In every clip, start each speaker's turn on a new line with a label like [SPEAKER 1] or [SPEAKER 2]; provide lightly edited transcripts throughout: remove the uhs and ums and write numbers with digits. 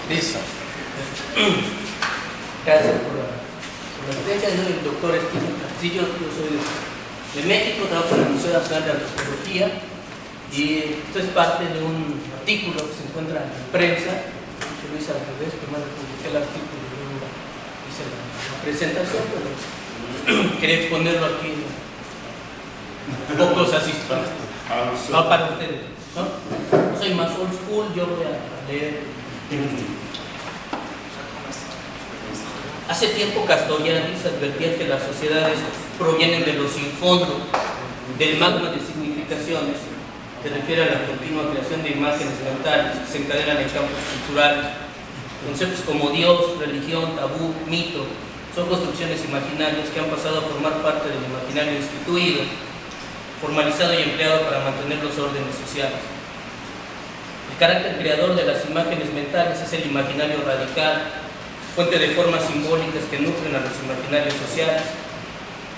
[SPEAKER 1] Listo.
[SPEAKER 2] Gracias por la asistencia. Yo soy el doctor Steven Castillo, yo soy de México, trabajo en el Museo Nacional de Antropología y esto es parte de un artículo que se encuentra en prensa. Yo lo hice al revés, primero publiqué el artículo y luego hice la presentación, pero quería exponerlo aquí. Pocos asisten. Para ustedes, ¿no? Soy más old school, yo voy a leer. Hace tiempo Castoriadis advertía que las sociedades provienen de lo sin fondo, del magma de significaciones, que refiere a la continua creación de imágenes mentales que se encadenan en campos culturales. Conceptos como Dios, religión, tabú, mito, son construcciones imaginarias que han pasado a formar parte del imaginario instituido, formalizado y empleado para mantener los órdenes sociales. El carácter creador de las imágenes mentales es el imaginario radical, fuente de formas simbólicas que nutren a los imaginarios sociales.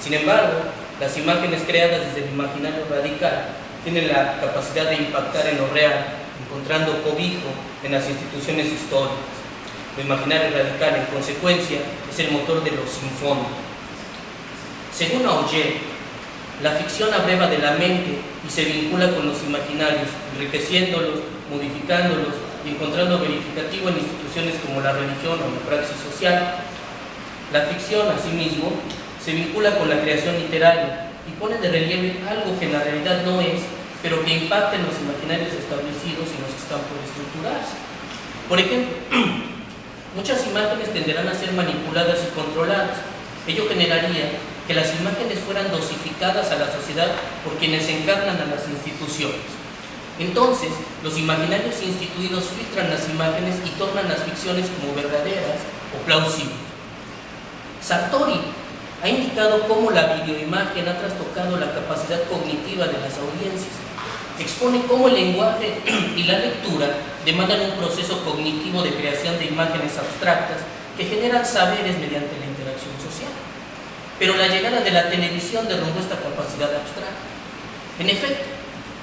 [SPEAKER 2] Sin embargo, las imágenes creadas desde el imaginario radical tienen la capacidad de impactar en lo real, encontrando cobijo en las instituciones históricas. Lo imaginario radical, en consecuencia, es el motor de lo sin fondo. Según Auger, la ficción abreva de la mente y se vincula con los imaginarios, enriqueciéndolos, modificándolos y encontrando verificativo en instituciones como la religión o la praxis social. La ficción, asimismo, se vincula con la creación literaria y pone de relieve algo que en la realidad no es, pero que impacta en los imaginarios establecidos y los que están por estructurarse. Por ejemplo, muchas imágenes tenderán a ser manipuladas y controladas. Ello generaría que las imágenes fueran dosificadas a la sociedad por quienes encarnan a las instituciones. Entonces, los imaginarios instituidos filtran las imágenes y tornan las ficciones como verdaderas o plausibles. Sartori ha indicado cómo la videoimagen ha trastocado la capacidad cognitiva de las audiencias. Expone cómo el lenguaje y la lectura demandan un proceso cognitivo de creación de imágenes abstractas que generan saberes mediante la interacción social. Pero la llegada de la televisión derrumbó esta capacidad abstracta. En efecto,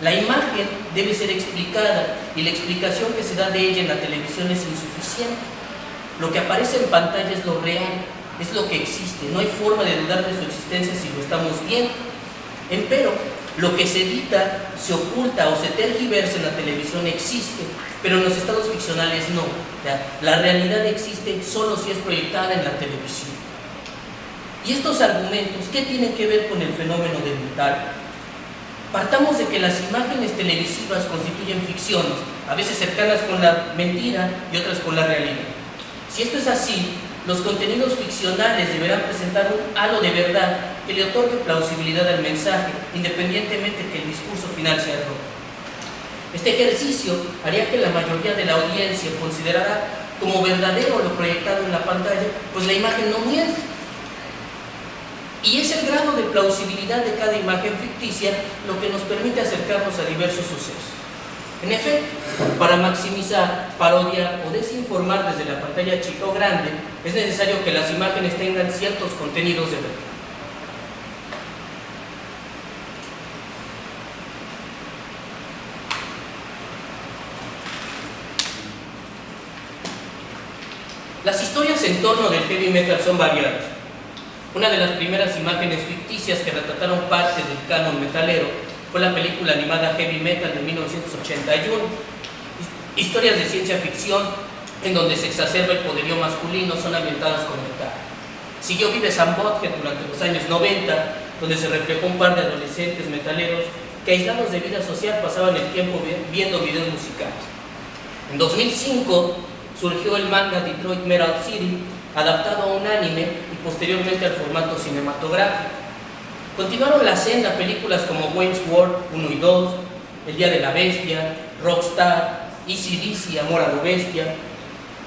[SPEAKER 2] la imagen debe ser explicada y la explicación que se da de ella en la televisión es insuficiente. Lo que aparece en pantalla es lo real, es lo que existe. No hay forma de dudar de su existencia si lo estamos viendo. Empero, lo que se edita, se oculta o se tergiversa en la televisión existe, pero en los estados ficcionales no. La realidad existe solo si es proyectada en la televisión. ¿Y estos argumentos qué tienen que ver con el fenómeno del mental? Partamos de que las imágenes televisivas constituyen ficciones, a veces cercanas con la mentira y otras con la realidad. Si esto es así, los contenidos ficcionales deberán presentar un halo de verdad que le otorgue plausibilidad al mensaje, independientemente que el discurso final sea erróneo. Este ejercicio haría que la mayoría de la audiencia considerara como verdadero lo proyectado en la pantalla, pues la imagen no miente. Y es el grado de plausibilidad de cada imagen ficticia lo que nos permite acercarnos a diversos sucesos. En efecto, para maximizar, parodiar o desinformar desde la pantalla chica o grande, es necesario que las imágenes tengan ciertos contenidos de verdad. Las historias en torno del heavy metal son variadas. Una de las primeras imágenes ficticias que retrataron parte del canon metalero fue la película animada Heavy Metal de 1981. Historias de ciencia ficción en donde se exacerba el poderío masculino son ambientadas con metal. Siguió Beavis and Butthead durante los años 90, donde se reflejó un par de adolescentes metaleros que, aislados de vida social, pasaban el tiempo viendo videos musicales. En 2005 surgió el manga Detroit Metal City, adaptado a un anime y posteriormente al formato cinematográfico. Continuaron la senda películas como Wayne's World 1 y 2, El Día de la Bestia, Rockstar, AC/DC, Amor a lo Bestia.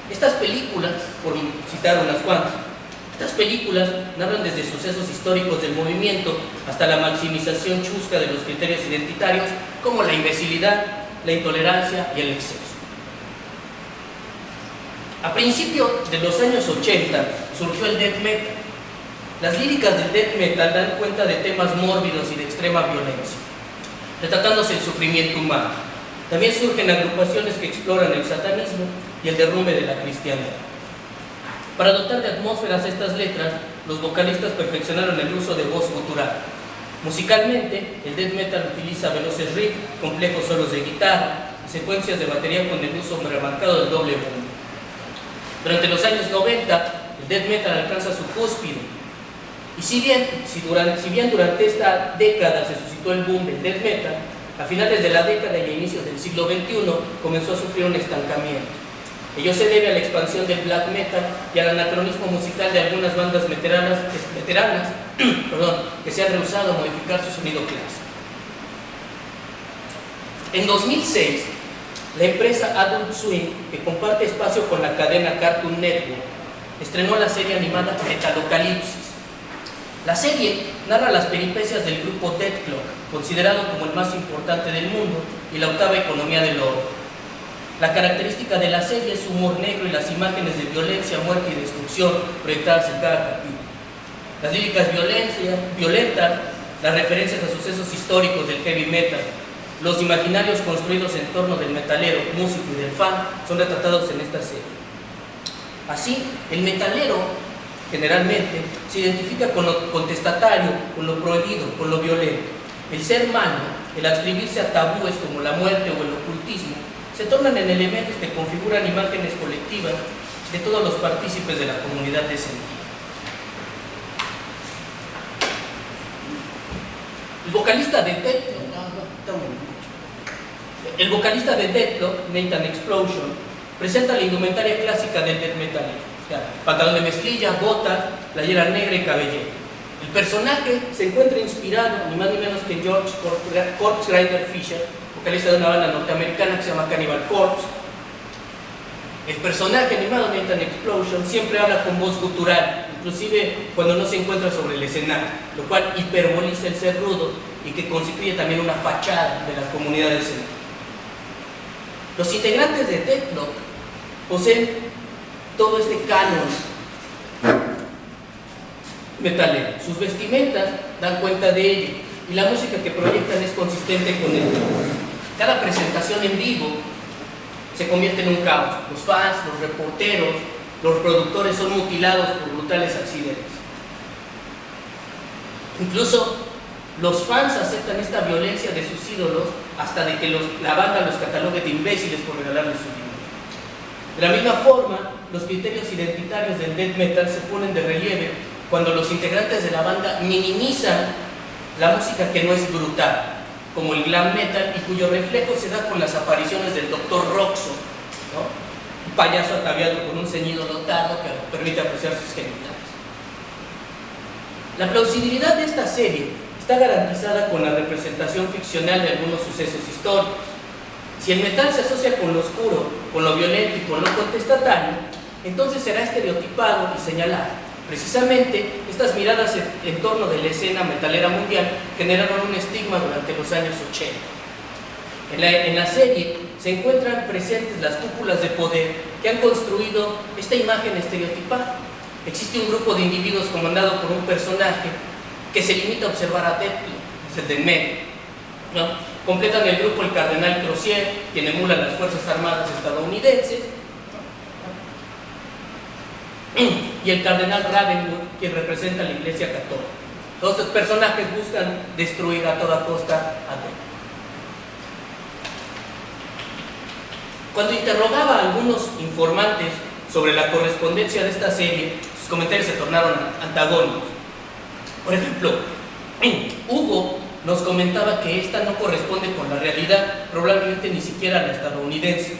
[SPEAKER 2] Estas películas, por citar unas cuantas, estas películas narran desde sucesos históricos del movimiento hasta la maximización chusca de los criterios identitarios como la imbecilidad, la intolerancia y el exceso. A principios de los años 80 surgió el death metal. Las líricas del death metal dan cuenta de temas mórbidos y de extrema violencia, retratándose el sufrimiento humano. También surgen agrupaciones que exploran el satanismo y el derrumbe de la cristiandad. Para dotar de atmósferas estas letras, los vocalistas perfeccionaron el uso de voz gutural. Musicalmente, el death metal utiliza veloces riffs, complejos solos de guitarra y secuencias de batería con el uso remarcado del doble bombo. Durante los años 90, el death metal alcanza su cúspide. Y si bien durante esta década se suscitó el boom del death metal, a finales de la década y a inicios del siglo XXI comenzó a sufrir un estancamiento. Ello se debe a la expansión del black metal y al anacronismo musical de algunas bandas veteranas que se han rehusado a modificar su sonido clásico. En 2006, la empresa Adult Swim, que comparte espacio con la cadena Cartoon Network, estrenó la serie animada Metalocalypsis. La serie narra las peripecias del grupo Death Clock, considerado como el más importante del mundo y la octava economía del oro. La característica de la serie es su humor negro y las imágenes de violencia, muerte y destrucción proyectadas en cada capítulo. Las líricas violentas, las referencias a sucesos históricos del heavy metal, los imaginarios construidos en torno del metalero, músico y del fan son retratados en esta serie. Así, el metalero generalmente se identifica con lo contestatario, con lo prohibido, con lo violento. El ser humano, el adscribirse a tabúes como la muerte o el ocultismo, se tornan en elementos que configuran imágenes colectivas de todos los partícipes de la comunidad de sentido. El vocalista de Death Clock, Nathan Explosion, presenta la indumentaria clásica del death metal, pantalón de mezclilla, botas, playera negra y cabellera. El personaje se encuentra inspirado ni más ni menos que George Corpse Grinder Fisher, vocalista de una banda norteamericana que se llama Cannibal Corpse. El personaje animado Nathan Explosion siempre habla con voz gutural, inclusive cuando no se encuentra sobre el escenario, lo cual hiperboliza el ser rudo y que constituye también una fachada de la comunidad del centro. Los integrantes de Death Clock poseen todo este canon metalero. Sus vestimentas dan cuenta de ello y la música que proyectan es consistente con él. Cada presentación en vivo se convierte en un caos. Los fans, los reporteros, los productores son mutilados por brutales accidentes. Incluso los fans aceptan esta violencia de sus ídolos hasta de que la banda los catalogue de imbéciles por regalarles su dinero. De la misma forma, los criterios identitarios del death metal se ponen de relieve cuando los integrantes de la banda minimizan la música que no es brutal, como el glam metal, y cuyo reflejo se da con las apariciones del Dr. Roxo, ¿no? Un payaso ataviado con un ceñido dotado que permite apreciar sus genitales. La plausibilidad de esta serie está garantizada con la representación ficcional de algunos sucesos históricos. Si el metal se asocia con lo oscuro, con lo violento y con lo contestatario, entonces será estereotipado y señalado. Precisamente, estas miradas en torno de la escena metalera mundial generaron un estigma durante los años 80. En la serie se encuentran presentes las cúpulas de poder que han construido esta imagen estereotipada. Existe un grupo de individuos comandado por un personaje que se limita a observar a Death Clock, es el del medio, ¿no? Completan el grupo el cardenal Crozier, quien emula las Fuerzas Armadas estadounidenses, y el cardenal Ravenwood, quien representa a la Iglesia Católica. Todos estos personajes buscan destruir a toda costa a Death. Cuando interrogaba a algunos informantes sobre la correspondencia de esta serie, sus comentarios se tornaron antagónicos. Por ejemplo, Hugo nos comentaba que esta no corresponde con la realidad, probablemente ni siquiera la estadounidense.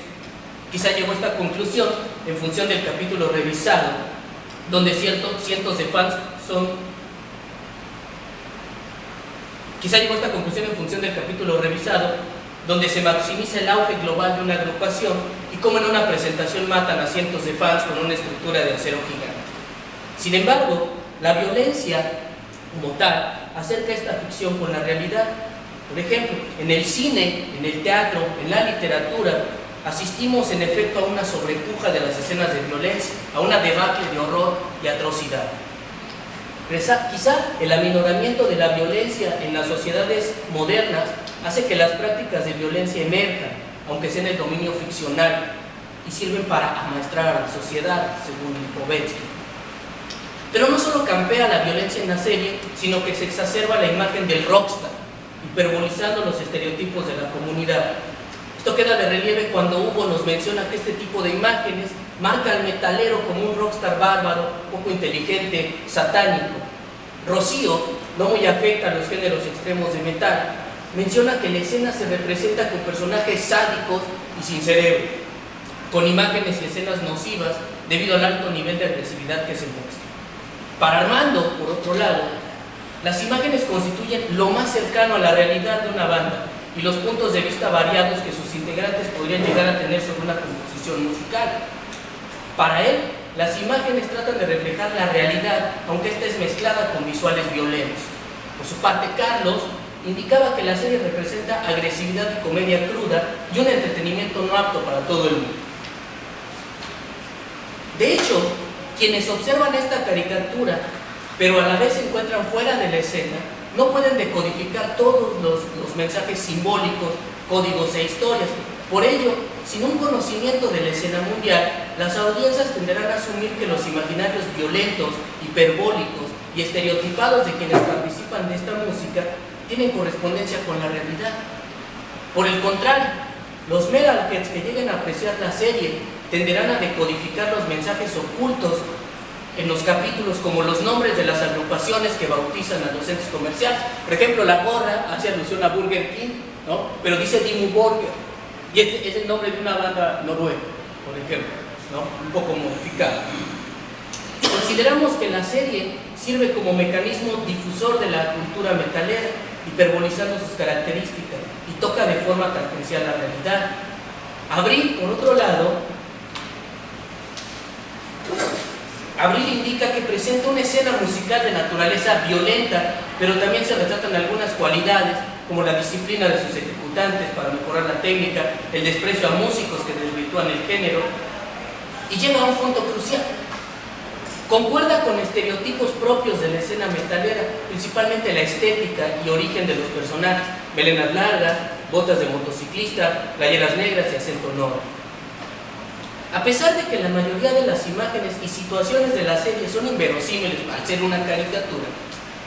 [SPEAKER 2] Quizá llegó a esta conclusión en función del capítulo revisado, donde cientos de fans son... Quizá llegó a esta conclusión en función del capítulo revisado, donde se maximiza el auge global de una agrupación y cómo en una presentación matan a cientos de fans con una estructura de acero gigante. Sin embargo, la violencia como tal acerca esta ficción con la realidad. Por ejemplo, en el cine, en el teatro, en la literatura, asistimos en efecto a una sobrepuja de las escenas de violencia, a una debacle de horror y atrocidad. Quizá el aminoramiento de la violencia en las sociedades modernas hace que las prácticas de violencia emerjan, aunque sea en el dominio ficcional, y sirven para amaestrar a la sociedad, según Lipovetsky. Pero no solo campea la violencia en la serie, sino que se exacerba la imagen del rockstar, hiperbolizando los estereotipos de la comunidad. Esto queda de relieve cuando Hugo nos menciona que este tipo de imágenes marca al metalero como un rockstar bárbaro, poco inteligente, satánico. Rocío, no muy afecta a los géneros extremos de metal, menciona que la escena se representa con personajes sádicos y sin cerebro, con imágenes y escenas nocivas debido al alto nivel de agresividad que se muestra. Para Armando, por otro lado, las imágenes constituyen lo más cercano a la realidad de una banda y los puntos de vista variados que sus integrantes podrían llegar a tener sobre una composición musical. Para él, las imágenes tratan de reflejar la realidad, aunque esta es mezclada con visuales violentos. Por su parte, Carlos indicaba que la serie representa agresividad y comedia cruda y un entretenimiento no apto para todo el mundo. De hecho, quienes observan esta caricatura, pero a la vez se encuentran fuera de la escena, no pueden decodificar todos los mensajes simbólicos, códigos e historias. Por ello, sin un conocimiento de la escena mundial, las audiencias tenderán a asumir que los imaginarios violentos, hiperbólicos y estereotipados de quienes participan de esta música tienen correspondencia con la realidad. Por el contrario, los metalheads que lleguen a apreciar la serie tenderán a decodificar los mensajes ocultos en los capítulos, como los nombres de las agrupaciones que bautizan a los centros comerciales. Por ejemplo, la gorra hace alusión a Burger King, ¿no? Pero dice Dimmu Borgir, y es el nombre de una banda noruega, por ejemplo, ¿no? Un poco modificado. Consideramos que la serie sirve como mecanismo difusor de la cultura metalera, hiperbolizando sus características, y toca de forma tangencial la realidad. Abril, por otro lado, Abril indica que presenta una escena musical de naturaleza violenta, pero también se retratan algunas cualidades, como la disciplina de sus ejecutantes para mejorar la técnica, el desprecio a músicos que desvirtúan el género, y llega a un punto crucial. Concuerda con estereotipos propios de la escena metalera, principalmente la estética y origen de los personajes: melenas largas, botas de motociclista, playeras negras y acento noble. A pesar de que la mayoría de las imágenes y situaciones de la serie son inverosímiles al ser una caricatura,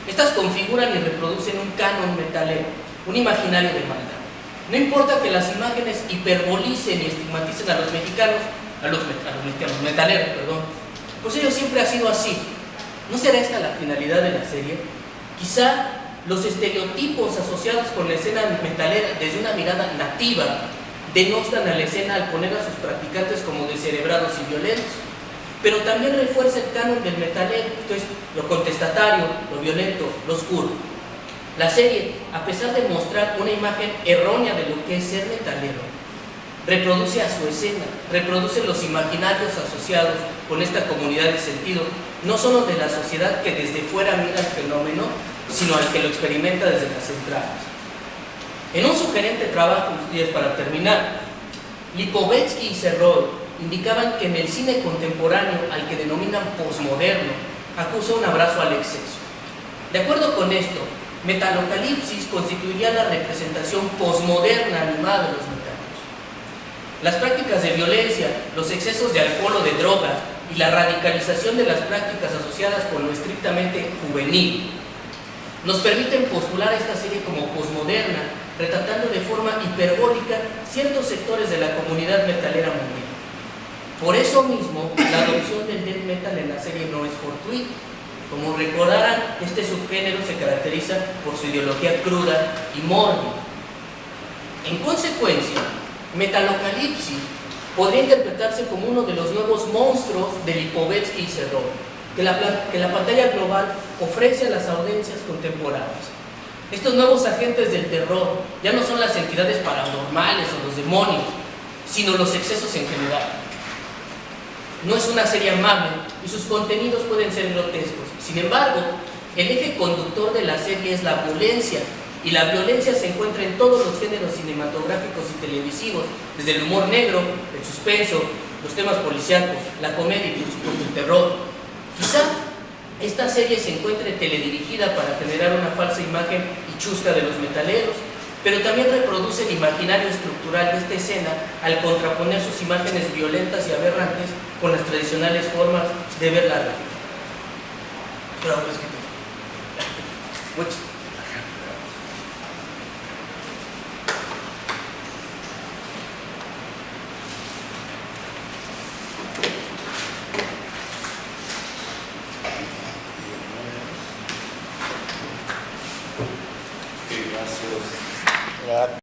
[SPEAKER 2] estas configuran y reproducen un canon metalero, un imaginario de maldad. No importa que las imágenes hiperbolicen y estigmaticen a los mexicanos, a los metaleros, pues ello siempre ha sido así. ¿No será esta la finalidad de la serie? Quizá los estereotipos asociados con la escena metalera desde una mirada nativa denostan a la escena al poner a sus practicantes como descerebrados y violentos, pero también refuerza el canon del metalero, esto es, lo contestatario, lo violento, lo oscuro. La serie, a pesar de mostrar una imagen errónea de lo que es ser metalero, reproduce a su escena, reproduce los imaginarios asociados con esta comunidad de sentido, no solo de la sociedad que desde fuera mira el fenómeno, sino al que lo experimenta desde las entrañas. En un sugerente trabajo, ustedes, para terminar, Lipovetsky y Serroy indicaban que en el cine contemporáneo, al que denominan posmoderno, acusa un abrazo al exceso. De acuerdo con esto, Metalocalypsis constituiría la representación posmoderna animada de los metálicos. Las prácticas de violencia, los excesos de alcohol o de drogas y la radicalización de las prácticas asociadas con lo estrictamente juvenil nos permiten postular a esta serie como posmoderna, retratando de forma hiperbólica ciertos sectores de la comunidad metalera mundial. Por eso mismo, la adopción del death metal en la serie no es fortuita. Como recordarán, este subgénero se caracteriza por su ideología cruda y mórbida. En consecuencia, Metalocalypsis podría interpretarse como uno de los nuevos monstruos de Lipovetsky y Serroy, que la pantalla global ofrece a las audiencias contemporáneas. Estos nuevos agentes del terror ya no son las entidades paranormales o los demonios, sino los excesos en general. No es una serie amable y sus contenidos pueden ser grotescos. Sin embargo, el eje conductor de la serie es la violencia, y la violencia se encuentra en todos los géneros cinematográficos y televisivos, desde el humor negro, el suspenso, los temas policíacos, la comedia y por supuesto el terror. Quizá esta serie se encuentre teledirigida para generar una falsa imagen y chusca de los metaleros, pero también reproduce el imaginario estructural de esta escena al contraponer sus imágenes violentas y aberrantes con las tradicionales formas de ver la realidad.
[SPEAKER 1] Gracias.